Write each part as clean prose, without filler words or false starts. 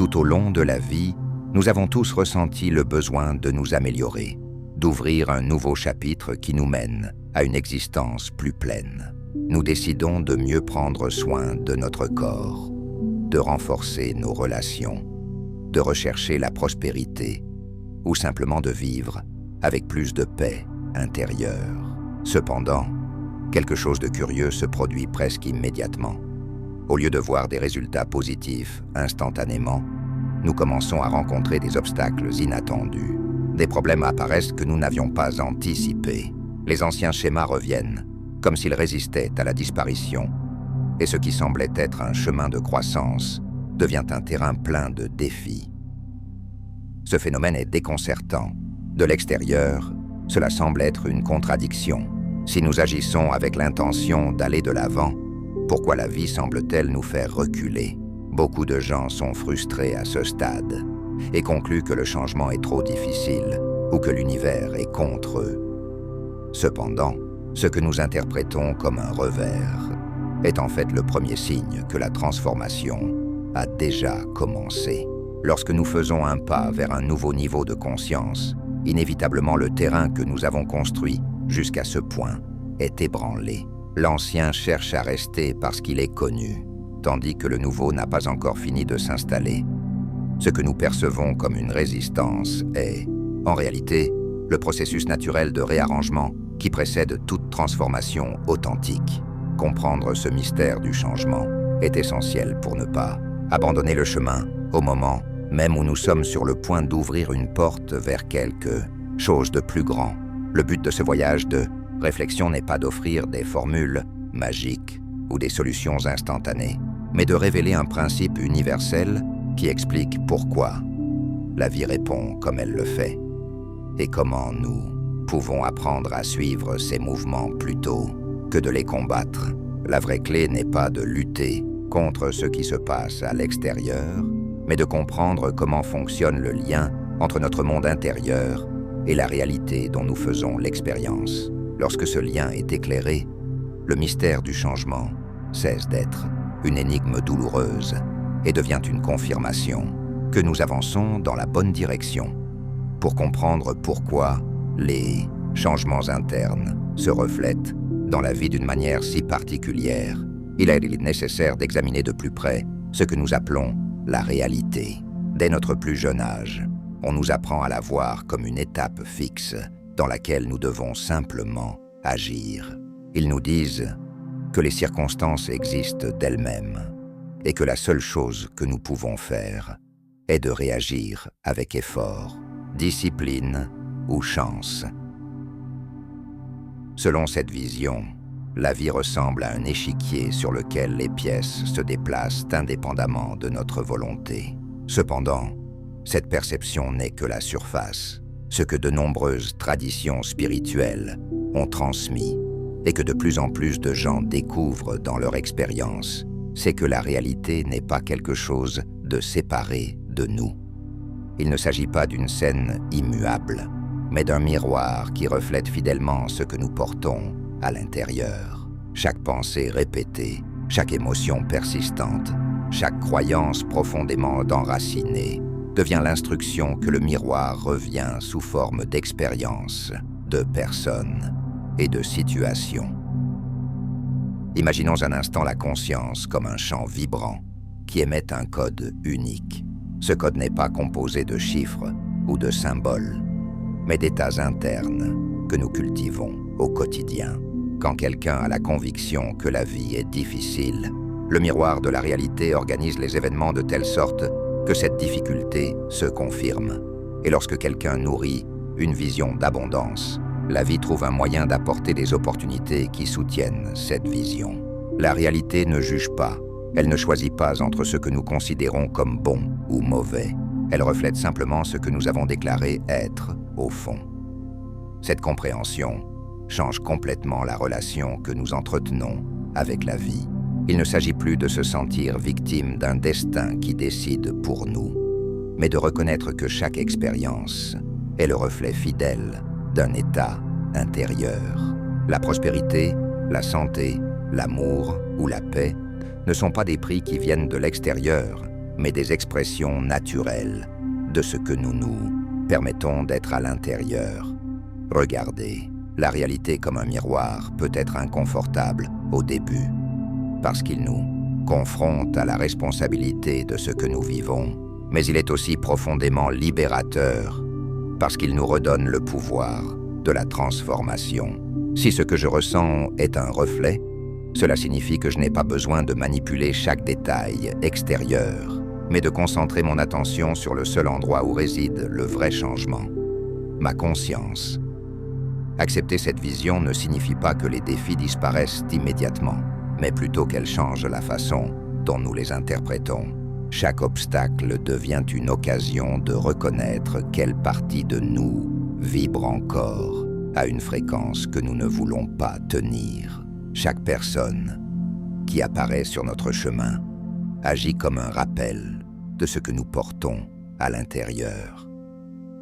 Tout au long de la vie, nous avons tous ressenti le besoin de nous améliorer, d'ouvrir un nouveau chapitre qui nous mène à une existence plus pleine. Nous décidons de mieux prendre soin de notre corps, de renforcer nos relations, de rechercher la prospérité ou simplement de vivre avec plus de paix intérieure. Cependant, quelque chose de curieux se produit presque immédiatement. Au lieu de voir des résultats positifs instantanément, nous commençons à rencontrer des obstacles inattendus. Des problèmes apparaissent que nous n'avions pas anticipés. Les anciens schémas reviennent, comme s'ils résistaient à la disparition, et ce qui semblait être un chemin de croissance devient un terrain plein de défis. Ce phénomène est déconcertant. De l'extérieur, cela semble être une contradiction. Si nous agissons avec l'intention d'aller de l'avant, pourquoi la vie semble-t-elle nous faire reculer? Beaucoup de gens sont frustrés à ce stade et concluent que le changement est trop difficile ou que l'univers est contre eux. Cependant, ce que nous interprétons comme un revers est en fait le premier signe que la transformation a déjà commencé. Lorsque nous faisons un pas vers un nouveau niveau de conscience, inévitablement le terrain que nous avons construit jusqu'à ce point est ébranlé. L'ancien cherche à rester parce qu'il est connu, tandis que le nouveau n'a pas encore fini de s'installer. Ce que nous percevons comme une résistance est, en réalité, le processus naturel de réarrangement qui précède toute transformation authentique. Comprendre ce mystère du changement est essentiel pour ne pas abandonner le chemin au moment même où nous sommes sur le point d'ouvrir une porte vers quelque chose de plus grand. Le but de ce voyage de réflexion n'est pas d'offrir des formules magiques ou des solutions instantanées, mais de révéler un principe universel qui explique pourquoi la vie répond comme elle le fait et comment nous pouvons apprendre à suivre ces mouvements plutôt que de les combattre. La vraie clé n'est pas de lutter contre ce qui se passe à l'extérieur, mais de comprendre comment fonctionne le lien entre notre monde intérieur et la réalité dont nous faisons l'expérience. Lorsque ce lien est éclairé, le mystère du changement cesse d'être une énigme douloureuse et devient une confirmation que nous avançons dans la bonne direction. Pour comprendre pourquoi les changements internes se reflètent dans la vie d'une manière si particulière, il est nécessaire d'examiner de plus près ce que nous appelons la réalité. Dès notre plus jeune âge, on nous apprend à la voir comme une étape fixe dans laquelle nous devons simplement agir. Ils nous disent que les circonstances existent d'elles-mêmes et que la seule chose que nous pouvons faire est de réagir avec effort, discipline ou chance. Selon cette vision, la vie ressemble à un échiquier sur lequel les pièces se déplacent indépendamment de notre volonté. Cependant, cette perception n'est que la surface. Ce que de nombreuses traditions spirituelles ont transmis et que de plus en plus de gens découvrent dans leur expérience, c'est que la réalité n'est pas quelque chose de séparé de nous. Il ne s'agit pas d'une scène immuable, mais d'un miroir qui reflète fidèlement ce que nous portons à l'intérieur. Chaque pensée répétée, chaque émotion persistante, chaque croyance profondément enracinée devient l'instruction que le miroir revient sous forme d'expériences, de personnes et de situations. Imaginons un instant la conscience comme un champ vibrant qui émet un code unique. Ce code n'est pas composé de chiffres ou de symboles, mais d'états internes que nous cultivons au quotidien. Quand quelqu'un a la conviction que la vie est difficile, le miroir de la réalité organise les événements de telle sorte que cette difficulté se confirme. Et lorsque quelqu'un nourrit une vision d'abondance, la vie trouve un moyen d'apporter des opportunités qui soutiennent cette vision. La réalité ne juge pas, elle ne choisit pas entre ce que nous considérons comme bon ou mauvais. Elle reflète simplement ce que nous avons déclaré être au fond. Cette compréhension change complètement la relation que nous entretenons avec la vie. Il ne s'agit plus de se sentir victime d'un destin qui décide pour nous, mais de reconnaître que chaque expérience est le reflet fidèle d'un état intérieur. La prospérité, la santé, l'amour ou la paix ne sont pas des prix qui viennent de l'extérieur, mais des expressions naturelles de ce que nous nous permettons d'être à l'intérieur. Regardez, la réalité comme un miroir peut être inconfortable au début, parce qu'il nous confronte à la responsabilité de ce que nous vivons, mais il est aussi profondément libérateur, parce qu'il nous redonne le pouvoir de la transformation. Si ce que je ressens est un reflet, cela signifie que je n'ai pas besoin de manipuler chaque détail extérieur, mais de concentrer mon attention sur le seul endroit où réside le vrai changement, ma conscience. Accepter cette vision ne signifie pas que les défis disparaissent immédiatement, mais plutôt qu'elles changent la façon dont nous les interprétons. Chaque obstacle devient une occasion de reconnaître quelle partie de nous vibre encore à une fréquence que nous ne voulons pas tenir. Chaque personne qui apparaît sur notre chemin agit comme un rappel de ce que nous portons à l'intérieur.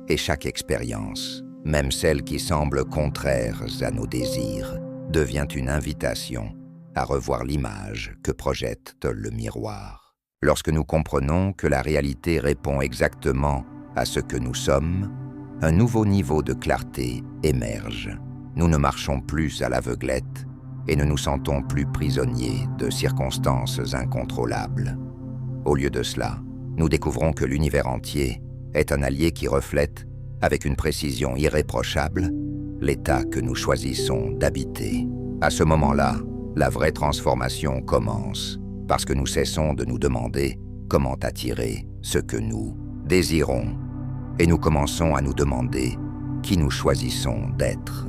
Et chaque expérience, même celle qui semble contraire à nos désirs, devient une invitation à revoir l'image que projette le miroir. Lorsque nous comprenons que la réalité répond exactement à ce que nous sommes, un nouveau niveau de clarté émerge. Nous ne marchons plus à l'aveuglette et ne nous sentons plus prisonniers de circonstances incontrôlables. Au lieu de cela, nous découvrons que l'univers entier est un allié qui reflète, avec une précision irréprochable, l'état que nous choisissons d'habiter. À ce moment-là, la vraie transformation commence, parce que nous cessons de nous demander comment attirer ce que nous désirons, et nous commençons à nous demander qui nous choisissons d'être.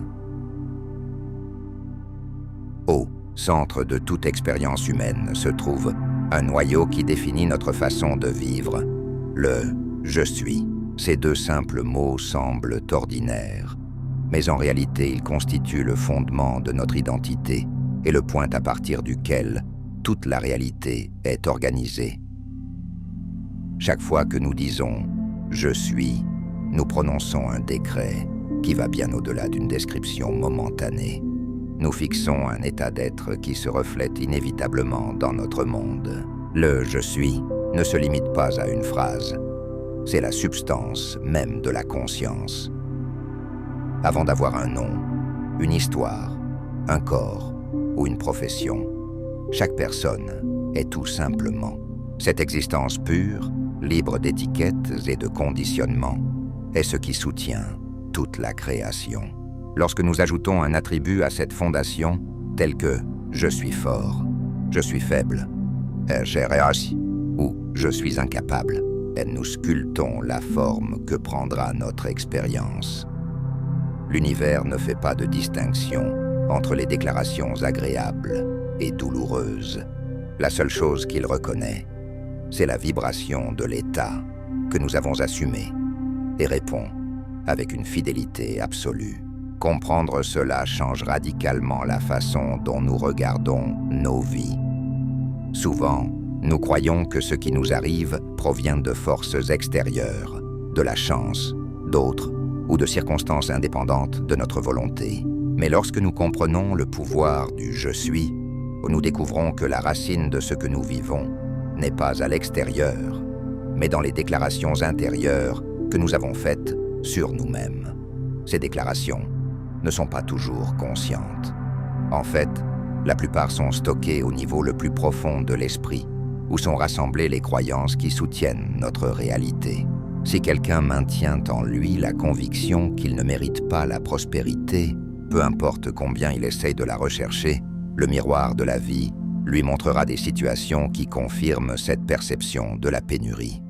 Au centre de toute expérience humaine se trouve un noyau qui définit notre façon de vivre, le « je suis ». Ces deux simples mots semblent ordinaires, mais en réalité ils constituent le fondement de notre identité et le point à partir duquel toute la réalité est organisée. Chaque fois que nous disons « je suis », nous prononçons un décret qui va bien au-delà d'une description momentanée. Nous fixons un état d'être qui se reflète inévitablement dans notre monde. Le « je suis » ne se limite pas à une phrase. C'est la substance même de la conscience. Avant d'avoir un nom, une histoire, un corps ou une profession, chaque personne est tout simplement cette existence pure, libre d'étiquettes et de conditionnements, est ce qui soutient toute la création. Lorsque nous ajoutons un attribut à cette fondation, tel que « je suis fort »,« je suis faible »,« j'ai réussi » ou « je suis incapable », nous sculptons la forme que prendra notre expérience. L'univers ne fait pas de distinction entre les déclarations agréables et douloureuses. La seule chose qu'il reconnaît, c'est la vibration de l'état que nous avons assumé et répond avec une fidélité absolue. Comprendre cela change radicalement la façon dont nous regardons nos vies. Souvent, nous croyons que ce qui nous arrive provient de forces extérieures, de la chance, d'autres ou de circonstances indépendantes de notre volonté. Mais lorsque nous comprenons le pouvoir du « je suis », nous découvrons que la racine de ce que nous vivons n'est pas à l'extérieur, mais dans les déclarations intérieures que nous avons faites sur nous-mêmes. Ces déclarations ne sont pas toujours conscientes. En fait, la plupart sont stockées au niveau le plus profond de l'esprit, où sont rassemblées les croyances qui soutiennent notre réalité. Si quelqu'un maintient en lui la conviction qu'il ne mérite pas la prospérité, peu importe combien il essaye de la rechercher, le miroir de la vie lui montrera des situations qui confirment cette perception de la pénurie.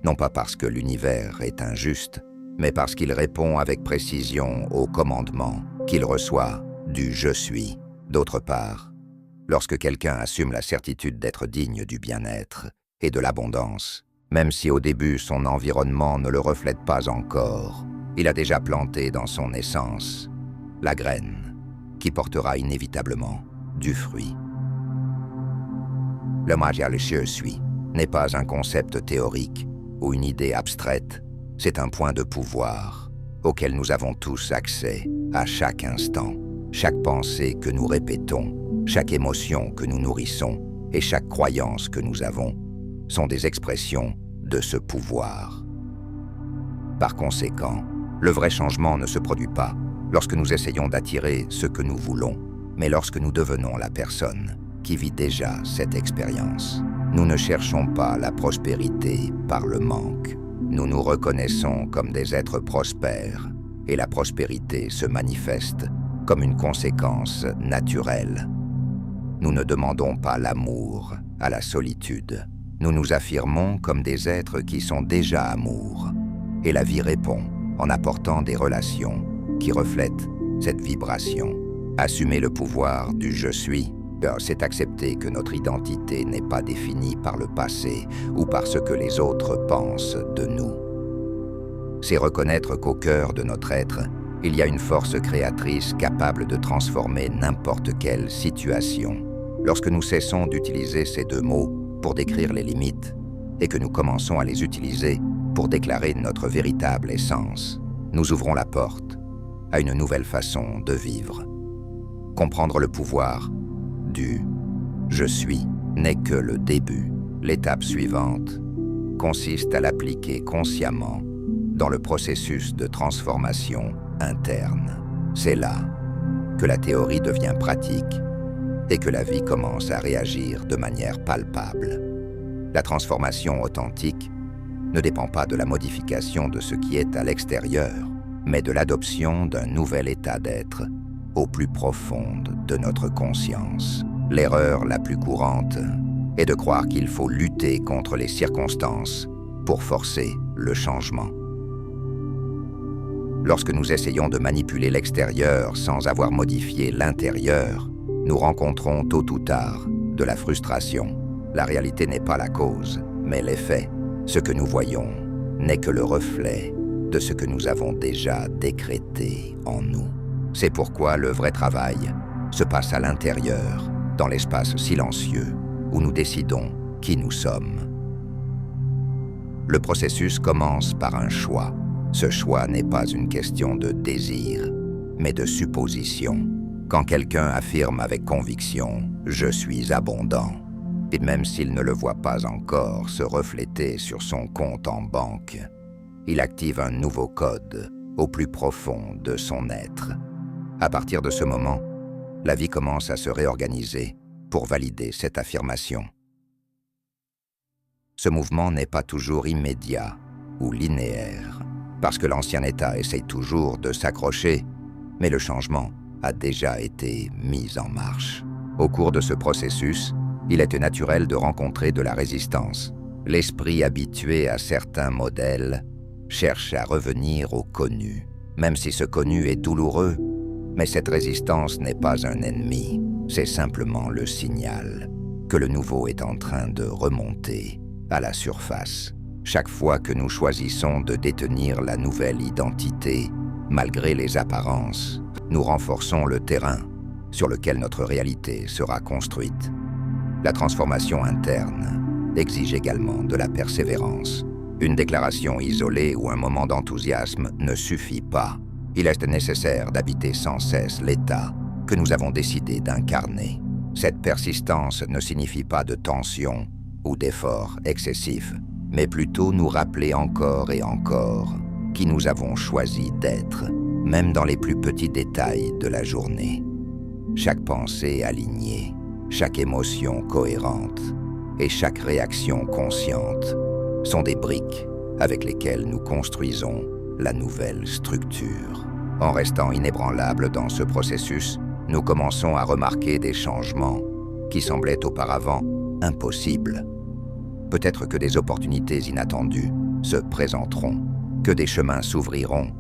Non pas parce que l'univers est injuste, mais parce qu'il répond avec précision aux commandements qu'il reçoit du « je suis ». D'autre part, lorsque quelqu'un assume la certitude d'être digne du bien-être et de l'abondance, même si au début son environnement ne le reflète pas encore, il a déjà planté dans son essence la graine qui portera inévitablement du fruit. Le je suis n'est pas un concept théorique ou une idée abstraite, c'est un point de pouvoir auquel nous avons tous accès à chaque instant. Chaque pensée que nous répétons, chaque émotion que nous nourrissons et chaque croyance que nous avons sont des expressions de ce pouvoir. Par conséquent, le vrai changement ne se produit pas lorsque nous essayons d'attirer ce que nous voulons, mais lorsque nous devenons la personne qui vit déjà cette expérience. Nous ne cherchons pas la prospérité par le manque. Nous nous reconnaissons comme des êtres prospères et la prospérité se manifeste comme une conséquence naturelle. Nous ne demandons pas l'amour à la solitude. Nous nous affirmons comme des êtres qui sont déjà amour. Et la vie répond en apportant des relations qui reflètent cette vibration. Assumer le pouvoir du « je suis », c'est accepter que notre identité n'est pas définie par le passé ou par ce que les autres pensent de nous. C'est reconnaître qu'au cœur de notre être, il y a une force créatrice capable de transformer n'importe quelle situation. Lorsque nous cessons d'utiliser ces deux mots pour décrire les limites et que nous commençons à les utiliser pour déclarer notre véritable essence, nous ouvrons la porte à une nouvelle façon de vivre. Comprendre le pouvoir du « je suis » n'est que le début. L'étape suivante consiste à l'appliquer consciemment dans le processus de transformation interne. C'est là que la théorie devient pratique et que la vie commence à réagir de manière palpable. La transformation authentique ne dépend pas de la modification de ce qui est à l'extérieur, mais de l'adoption d'un nouvel état d'être au plus profond de notre conscience. L'erreur la plus courante est de croire qu'il faut lutter contre les circonstances pour forcer le changement. Lorsque nous essayons de manipuler l'extérieur sans avoir modifié l'intérieur, nous rencontrons tôt ou tard de la frustration. La réalité n'est pas la cause, mais l'effet. Ce que nous voyons n'est que le reflet de ce que nous avons déjà décrété en nous. C'est pourquoi le vrai travail se passe à l'intérieur, dans l'espace silencieux où nous décidons qui nous sommes. Le processus commence par un choix. Ce choix n'est pas une question de désir, mais de supposition. Quand quelqu'un affirme avec conviction « je suis abondant », et même s'il ne le voit pas encore se refléter sur son compte en banque, il active un nouveau code au plus profond de son être. À partir de ce moment, la vie commence à se réorganiser pour valider cette affirmation. Ce mouvement n'est pas toujours immédiat ou linéaire, parce que l'ancien état essaye toujours de s'accrocher, mais le changement a déjà été mis en marche. Au cours de ce processus, il est naturel de rencontrer de la résistance. L'esprit habitué à certains modèles cherche à revenir au connu, même si ce connu est douloureux. Mais cette résistance n'est pas un ennemi, c'est simplement le signal que le nouveau est en train de remonter à la surface. Chaque fois que nous choisissons de détenir la nouvelle identité, malgré les apparences, nous renforçons le terrain sur lequel notre réalité sera construite. La transformation interne exige également de la persévérance. Une déclaration isolée ou un moment d'enthousiasme ne suffit pas. Il est nécessaire d'habiter sans cesse l'état que nous avons décidé d'incarner. Cette persistance ne signifie pas de tension ou d'effort excessif, mais plutôt nous rappeler encore et encore qui nous avons choisi d'être, même dans les plus petits détails de la journée. Chaque pensée alignée, chaque émotion cohérente et chaque réaction consciente sont des briques avec lesquelles nous construisons la nouvelle structure. En restant inébranlables dans ce processus, nous commençons à remarquer des changements qui semblaient auparavant impossibles. Peut-être que des opportunités inattendues se présenteront, que des chemins s'ouvriront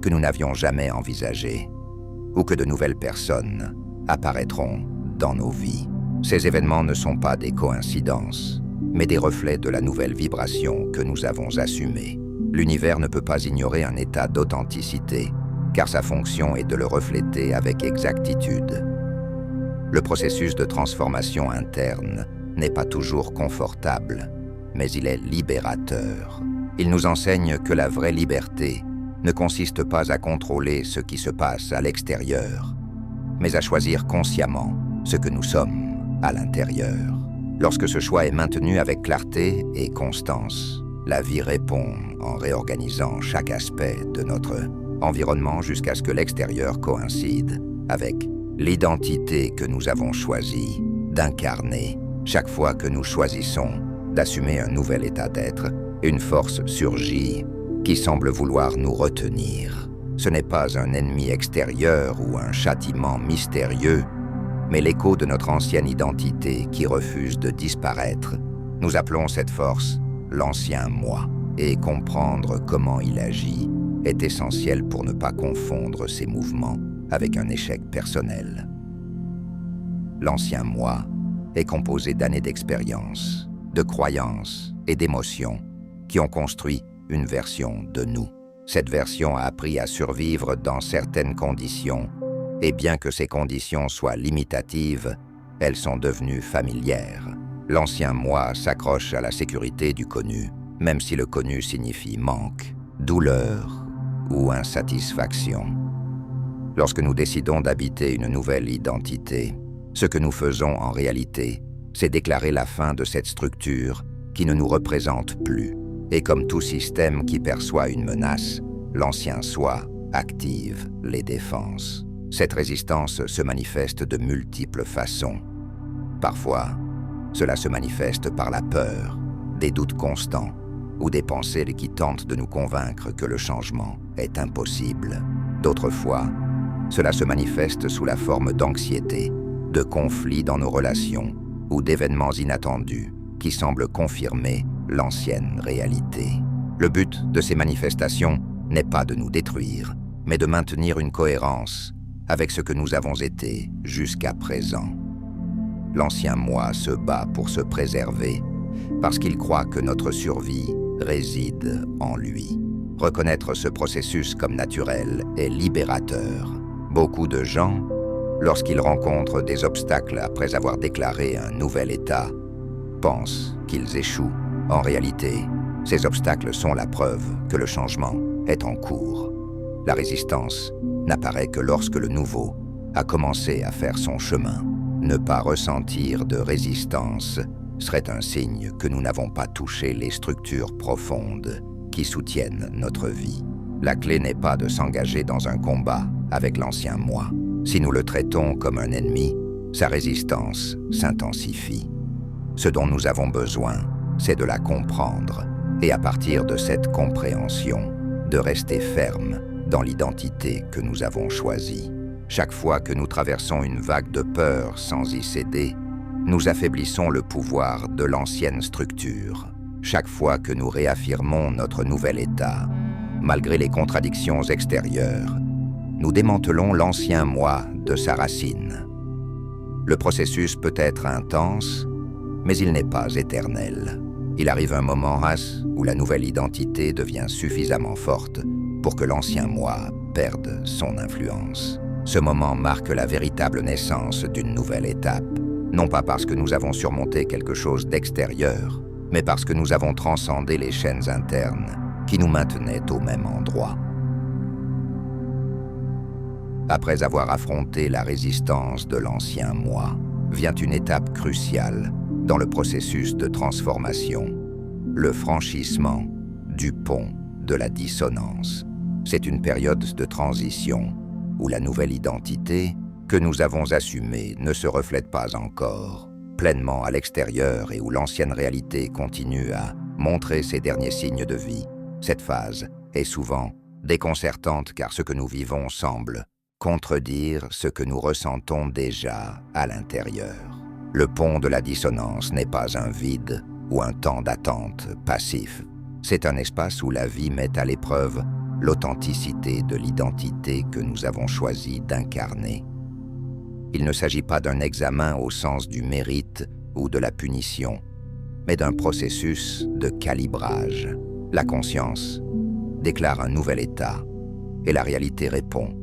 que nous n'avions jamais envisagés, ou que de nouvelles personnes apparaîtront dans nos vies. Ces événements ne sont pas des coïncidences, mais des reflets de la nouvelle vibration que nous avons assumée. L'univers ne peut pas ignorer un état d'authenticité, car sa fonction est de le refléter avec exactitude. Le processus de transformation interne n'est pas toujours confortable, mais il est libérateur. Il nous enseigne que la vraie liberté ne consiste pas à contrôler ce qui se passe à l'extérieur, mais à choisir consciemment ce que nous sommes à l'intérieur. Lorsque ce choix est maintenu avec clarté et constance, la vie répond en réorganisant chaque aspect de notre environnement jusqu'à ce que l'extérieur coïncide avec l'identité que nous avons choisie d'incarner. Chaque fois que nous choisissons d'assumer un nouvel état d'être, une force surgit qui semble vouloir nous retenir. Ce n'est pas un ennemi extérieur ou un châtiment mystérieux, mais l'écho de notre ancienne identité qui refuse de disparaître. Nous appelons cette force l'ancien moi, et comprendre comment il agit est essentiel pour ne pas confondre ses mouvements avec un échec personnel. L'ancien moi est composé d'années d'expérience, de croyances et d'émotions qui ont construit une version de nous. Cette version a appris à survivre dans certaines conditions, et bien que ces conditions soient limitatives, elles sont devenues familières. L'ancien moi s'accroche à la sécurité du connu, même si le connu signifie manque, douleur ou insatisfaction. Lorsque nous décidons d'habiter une nouvelle identité, ce que nous faisons en réalité, c'est déclarer la fin de cette structure qui ne nous représente plus. Et comme tout système qui perçoit une menace, l'ancien soi active les défenses. Cette résistance se manifeste de multiples façons. Parfois, cela se manifeste par la peur, des doutes constants ou des pensées qui tentent de nous convaincre que le changement est impossible. D'autres fois, cela se manifeste sous la forme d'anxiété, de conflits dans nos relations ou d'événements inattendus qui semblent confirmer l'ancienne réalité. Le but de ces manifestations n'est pas de nous détruire, mais de maintenir une cohérence avec ce que nous avons été jusqu'à présent. L'ancien moi se bat pour se préserver parce qu'il croit que notre survie réside en lui. Reconnaître ce processus comme naturel est libérateur. Beaucoup de gens, lorsqu'ils rencontrent des obstacles après avoir déclaré un nouvel état, pensent qu'ils échouent. En réalité, ces obstacles sont la preuve que le changement est en cours. La résistance n'apparaît que lorsque le nouveau a commencé à faire son chemin. Ne pas ressentir de résistance serait un signe que nous n'avons pas touché les structures profondes qui soutiennent notre vie. La clé n'est pas de s'engager dans un combat avec l'ancien moi. Si nous le traitons comme un ennemi, sa résistance s'intensifie. Ce dont nous avons besoin, c'est de la comprendre, et à partir de cette compréhension, de rester ferme dans l'identité que nous avons choisie. Chaque fois que nous traversons une vague de peur sans y céder, nous affaiblissons le pouvoir de l'ancienne structure. Chaque fois que nous réaffirmons notre nouvel état, malgré les contradictions extérieures, nous démantelons l'ancien moi de sa racine. Le processus peut être intense, mais il n'est pas éternel. Il arrive un moment où la nouvelle identité devient suffisamment forte pour que l'ancien moi perde son influence. Ce moment marque la véritable naissance d'une nouvelle étape, non pas parce que nous avons surmonté quelque chose d'extérieur, mais parce que nous avons transcendé les chaînes internes qui nous maintenaient au même endroit. Après avoir affronté la résistance de l'ancien moi, vient une étape cruciale dans le processus de transformation, le franchissement du pont de la dissonance. C'est une période de transition où la nouvelle identité que nous avons assumée ne se reflète pas encore pleinement à l'extérieur et où l'ancienne réalité continue à montrer ses derniers signes de vie. Cette phase est souvent déconcertante car ce que nous vivons semble contredire ce que nous ressentons déjà à l'intérieur. Le pont de la dissonance n'est pas un vide ou un temps d'attente passif. C'est un espace où la vie met à l'épreuve l'authenticité de l'identité que nous avons choisi d'incarner. Il ne s'agit pas d'un examen au sens du mérite ou de la punition, mais d'un processus de calibrage. La conscience déclare un nouvel état et la réalité répond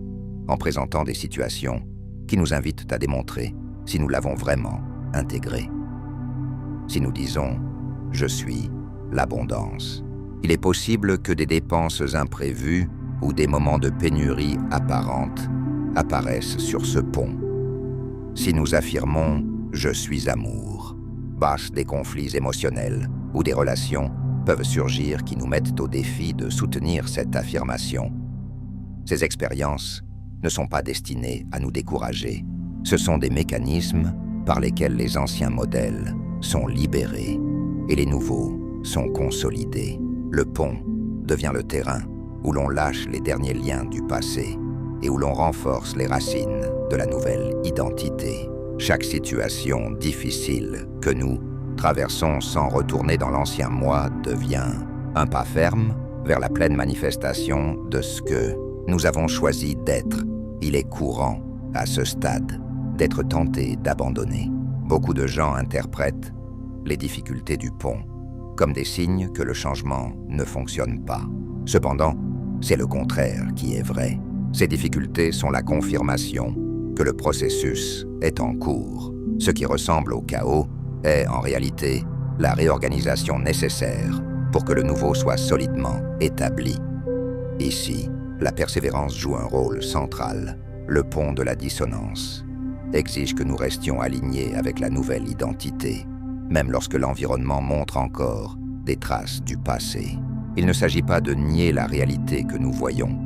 en présentant des situations qui nous invitent à démontrer si nous l'avons vraiment intégré. Si nous disons « je suis l'abondance », il est possible que des dépenses imprévues ou des moments de pénurie apparente apparaissent sur ce pont. Si nous affirmons « je suis amour », bassent des conflits émotionnels ou des relations peuvent surgir qui nous mettent au défi de soutenir cette affirmation. Ces expériences ne sont pas destinées à nous décourager. Ce sont des mécanismes par lesquels les anciens modèles sont libérés et les nouveaux sont consolidés. Le pont devient le terrain où l'on lâche les derniers liens du passé et où l'on renforce les racines de la nouvelle identité. Chaque situation difficile que nous traversons sans retourner dans l'ancien moi devient un pas ferme vers la pleine manifestation de ce que nous avons choisi d'être. Il est courant, à ce stade, d'être tenté d'abandonner. Beaucoup de gens interprètent les difficultés du pont comme des signes que le changement ne fonctionne pas. Cependant, c'est le contraire qui est vrai. Ces difficultés sont la confirmation que le processus est en cours. Ce qui ressemble au chaos est en réalité la réorganisation nécessaire pour que le nouveau soit solidement établi. Ici, la persévérance joue un rôle central. Le pont de la dissonance exige que nous restions alignés avec la nouvelle identité, même lorsque l'environnement montre encore des traces du passé. Il ne s'agit pas de nier la réalité que nous voyons,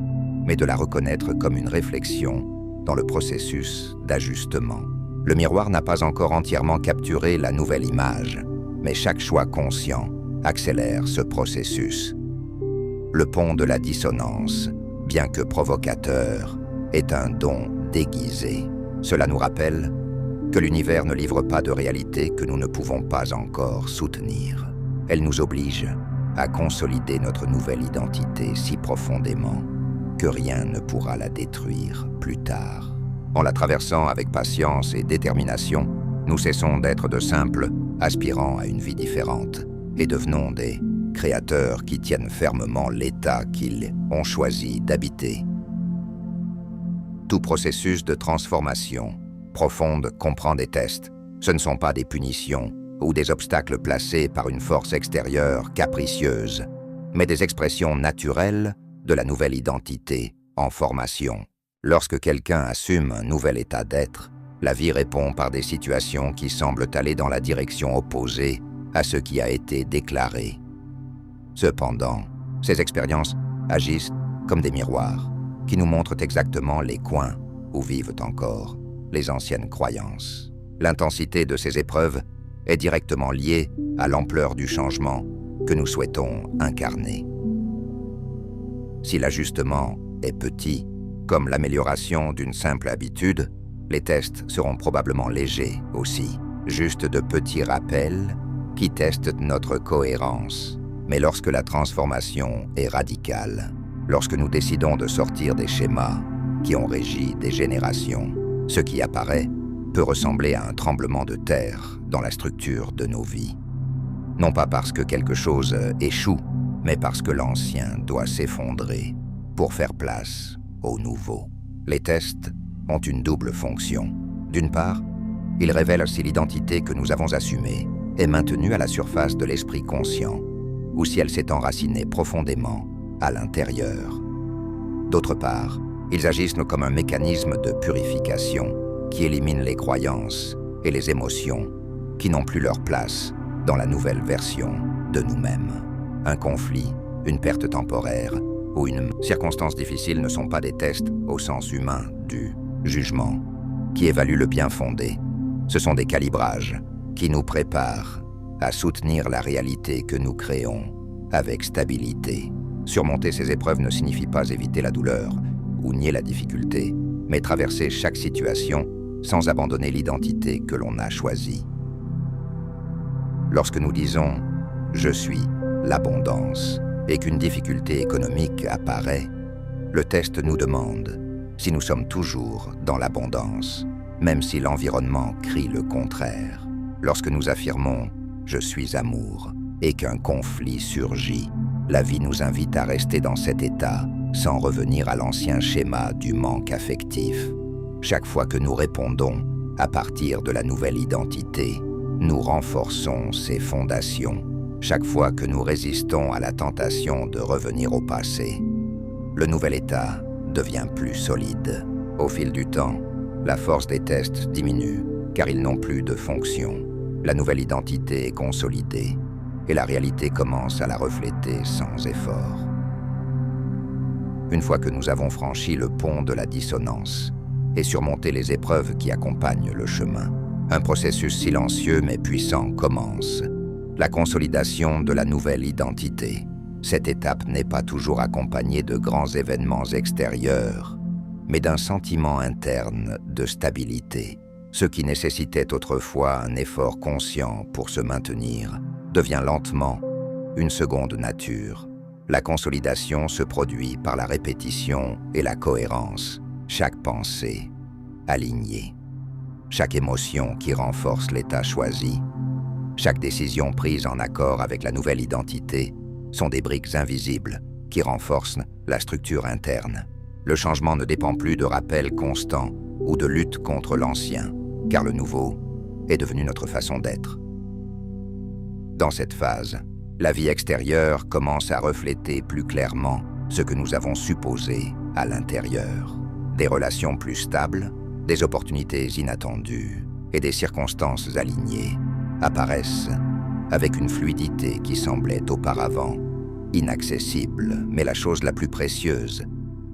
mais de la reconnaître comme une réflexion dans le processus d'ajustement. Le miroir n'a pas encore entièrement capturé la nouvelle image, mais chaque choix conscient accélère ce processus. Le pont de la dissonance, bien que provocateur, est un don déguisé. Cela nous rappelle que l'univers ne livre pas de réalité que nous ne pouvons pas encore soutenir. Elle nous oblige à consolider notre nouvelle identité si profondément que rien ne pourra la détruire plus tard. En la traversant avec patience et détermination, nous cessons d'être de simples aspirants à une vie différente et devenons des créateurs qui tiennent fermement l'état qu'ils ont choisi d'habiter. Tout processus de transformation profonde comprend des tests. Ce ne sont pas des punitions ou des obstacles placés par une force extérieure capricieuse, mais des expressions naturelles de la nouvelle identité en formation. Lorsque quelqu'un assume un nouvel état d'être, la vie répond par des situations qui semblent aller dans la direction opposée à ce qui a été déclaré. Cependant, ces expériences agissent comme des miroirs qui nous montrent exactement les coins où vivent encore les anciennes croyances. L'intensité de ces épreuves est directement liée à l'ampleur du changement que nous souhaitons incarner. Si l'ajustement est petit, comme l'amélioration d'une simple habitude, les tests seront probablement légers aussi, juste de petits rappels qui testent notre cohérence. Mais lorsque la transformation est radicale, lorsque nous décidons de sortir des schémas qui ont régi des générations, ce qui apparaît peut ressembler à un tremblement de terre dans la structure de nos vies. Non pas parce que quelque chose échoue, mais parce que l'ancien doit s'effondrer pour faire place au nouveau. Les tests ont une double fonction. D'une part, ils révèlent si l'identité que nous avons assumée est maintenue à la surface de l'esprit conscient ou si elle s'est enracinée profondément à l'intérieur. D'autre part, ils agissent comme un mécanisme de purification qui élimine les croyances et les émotions qui n'ont plus leur place dans la nouvelle version de nous-mêmes. Un conflit, une perte temporaire ou une circonstance difficile ne sont pas des tests au sens humain du jugement qui évaluent le bien fondé. Ce sont des calibrages qui nous préparent à soutenir la réalité que nous créons avec stabilité. Surmonter ces épreuves ne signifie pas éviter la douleur ou nier la difficulté, mais traverser chaque situation sans abandonner l'identité que l'on a choisie. Lorsque nous disons « je suis l'abondance » et qu'une difficulté économique apparaît, le test nous demande si nous sommes toujours dans l'abondance, même si l'environnement crie le contraire. Lorsque nous affirmons « je suis amour » et qu'un conflit surgit, la vie nous invite à rester dans cet état sans revenir à l'ancien schéma du manque affectif. Chaque fois que nous répondons à partir de la nouvelle identité, nous renforçons ses fondations. Chaque fois que nous résistons à la tentation de revenir au passé, le nouvel état devient plus solide. Au fil du temps, la force des tests diminue car ils n'ont plus de fonction. La nouvelle identité est consolidée et la réalité commence à la refléter sans effort. Une fois que nous avons franchi le pont de la dissonance et surmonté les épreuves qui accompagnent le chemin, un processus silencieux mais puissant commence. La consolidation de la nouvelle identité. Cette étape n'est pas toujours accompagnée de grands événements extérieurs, mais d'un sentiment interne de stabilité. Ce qui nécessitait autrefois un effort conscient pour se maintenir devient lentement une seconde nature. La consolidation se produit par la répétition et la cohérence. Chaque pensée alignée, chaque émotion qui renforce l'état choisi, chaque décision prise en accord avec la nouvelle identité sont des briques invisibles qui renforcent la structure interne. Le changement ne dépend plus de rappels constants ou de lutte contre l'ancien, car le nouveau est devenu notre façon d'être. Dans cette phase, la vie extérieure commence à refléter plus clairement ce que nous avons supposé à l'intérieur. Des relations plus stables, des opportunités inattendues et des circonstances alignées apparaissent avec une fluidité qui semblait auparavant inaccessible. Mais la chose la plus précieuse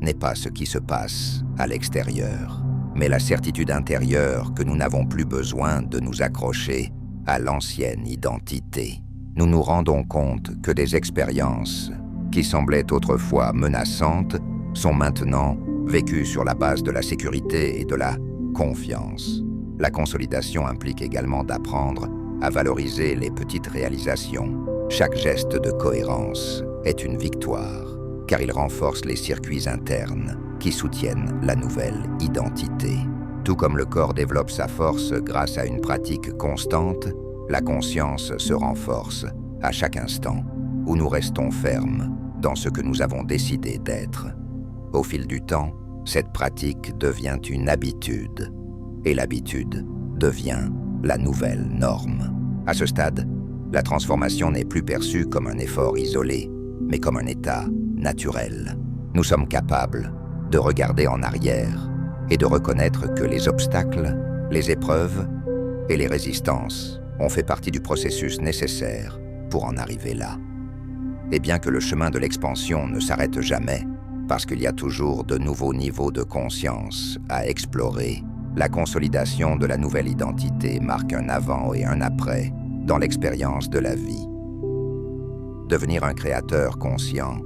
n'est pas ce qui se passe à l'extérieur, mais la certitude intérieure que nous n'avons plus besoin de nous accrocher à l'ancienne identité. Nous nous rendons compte que des expériences qui semblaient autrefois menaçantes sont maintenant vécues sur la base de la sécurité et de la confiance. La consolidation implique également d'apprendre à valoriser les petites réalisations. Chaque geste de cohérence est une victoire, car il renforce les circuits internes qui soutiennent la nouvelle identité. Tout comme le corps développe sa force grâce à une pratique constante, la conscience se renforce à chaque instant où nous restons fermes dans ce que nous avons décidé d'être. Au fil du temps, cette pratique devient une habitude, et l'habitude devient la nouvelle norme. À ce stade, la transformation n'est plus perçue comme un effort isolé, mais comme un état naturel. Nous sommes capables de regarder en arrière et de reconnaître que les obstacles, les épreuves et les résistances ont fait partie du processus nécessaire pour en arriver là. Et bien que le chemin de l'expansion ne s'arrête jamais, parce qu'il y a toujours de nouveaux niveaux de conscience à explorer, la consolidation de la nouvelle identité marque un avant et un après dans l'expérience de la vie. Devenir un créateur conscient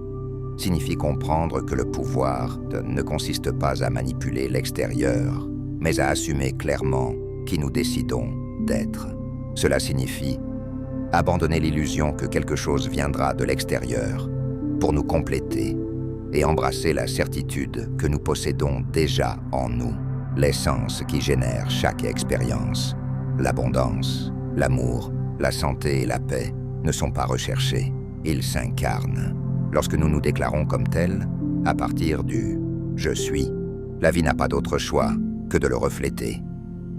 signifie comprendre que le pouvoir ne consiste pas à manipuler l'extérieur, mais à assumer clairement qui nous décidons d'être. Cela signifie abandonner l'illusion que quelque chose viendra de l'extérieur pour nous compléter et embrasser la certitude que nous possédons déjà en nous, l'essence qui génère chaque expérience. L'abondance, l'amour, la santé et la paix ne sont pas recherchés, ils s'incarnent. Lorsque nous nous déclarons comme tels, à partir du « je suis », la vie n'a pas d'autre choix que de le refléter.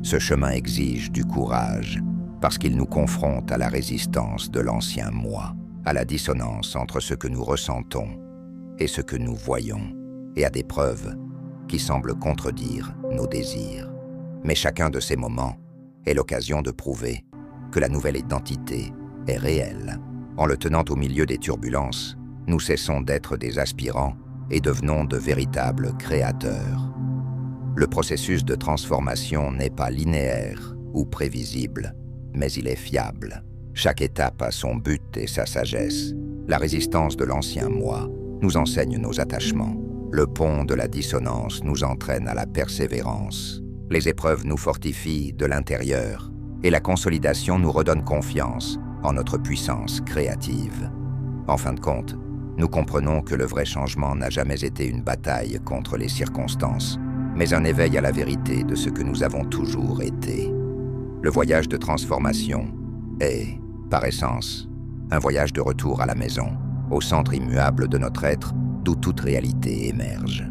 Ce chemin exige du courage, parce qu'il nous confronte à la résistance de l'ancien moi, à la dissonance entre ce que nous ressentons et ce que nous voyons, et à des preuves qui semblent contredire nos désirs. Mais chacun de ces moments est l'occasion de prouver que la nouvelle identité est réelle. En le tenant au milieu des turbulences, nous cessons d'être des aspirants et devenons de véritables créateurs. Le processus de transformation n'est pas linéaire ou prévisible, mais il est fiable. Chaque étape a son but et sa sagesse. La résistance de l'ancien moi nous enseigne nos attachements. Le pont de la dissonance nous entraîne à la persévérance. Les épreuves nous fortifient de l'intérieur et la consolidation nous redonne confiance en notre puissance créative. En fin de compte, nous comprenons que le vrai changement n'a jamais été une bataille contre les circonstances, mais un éveil à la vérité de ce que nous avons toujours été. Le voyage de transformation est, par essence, un voyage de retour à la maison, au centre immuable de notre être, d'où toute réalité émerge.